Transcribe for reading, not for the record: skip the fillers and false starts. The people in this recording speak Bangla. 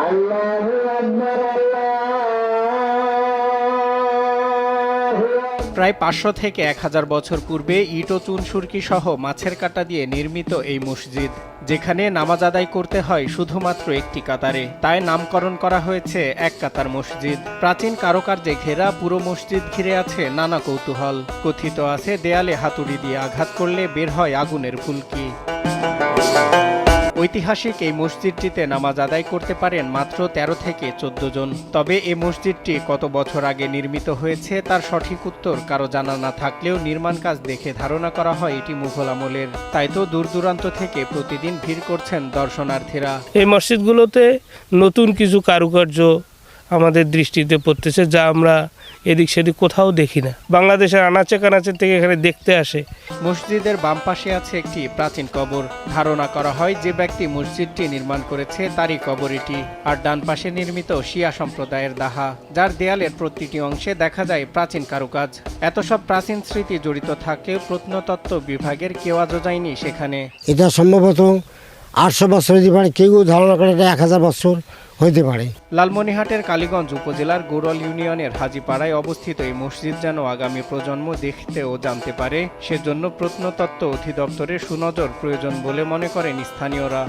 আল্লাহু আকবার, আল্লাহু আকবার। প্রায় ৫০০ থেকে ১০০০ বছর পূর্বে ইট ও চুন সুরকি সহ মাছের কাঁটা দিয়ে নির্মিত এই মসজিদ, যেখানে নামাজ আদায় করতে হয় শুধুমাত্র একটি কাতারে, তাই নামকরণ করা হয়েছে এক কাতার মসজিদ। প্রাচীন কারুকার্যে ঘেরা পুরো মসজিদ ঘিরে আছে নানা কৌতূহল। কথিত আছে দেয়ালে হাতুড়ি দিয়ে আঘাত করলে বের হয় আগুনের ফুলকি। ঐতিহাসিক এই মসজিদটিতে নামাজ আদায় করতে পারেন মাত্র ১৩ থেকে ১৪ জন। তবে এই মসজিদটি কত বছর আগে নির্মিত হয়েছে তার সঠিক উত্তর কারো জানা না থাকলেও নির্মাণ কাজ দেখে ধারণা করা হয় এটি মুঘল আমলের। তাই তো দূর দূরান্ত থেকে প্রতিদিন ভিড় করছেন দর্শনার্থীরা। এই মসজিদগুলোতে নতুন কিছু কারুকার্য আমাদের দৃষ্টিতে পড়তেছে, যা আমরা এদিক সেদিক কোথাও দেখি না। বাংলাদেশের আনাচে কানাচে থেকে এখানে দেখতে আসে। মসজিদের বাম পাশে আছে একটি প্রাচীন কবর। ধারণা করা হয় যে ব্যক্তি মসজিদটি নির্মাণ করেছে তারই কবর এটি। আর ডান পাশে নির্মিত শিয়া সম্প্রদায়ের দাহা, যার দেয়ালের প্রতিটি অংশে দেখা যায় প্রাচীন কারুকাজ। এত সব প্রাচীন স্মৃতি জড়িত থাকলেও প্রত্নতত্ত্ব বিভাগের কেউ আজও যায়নি সেখানে। এটা সম্ভবত ৮০০ বছর হতে পারে, কেউ ধারণা করে এটা ১০০০ বছর হইতে পারে। লালমনিরহাটের কালীগঞ্জ উপজেলার গৌরল ইউনিয়নের হাজীপাড়ায় অবস্থিত এই মসজিদ যেন আগামী প্রজন্ম দেখতে ও জানতে পারে, সেজন্য প্রত্নতত্ত্ব অধিদপ্তরের সুনজর প্রয়োজন বলে মনে করেন স্থানীয়রা।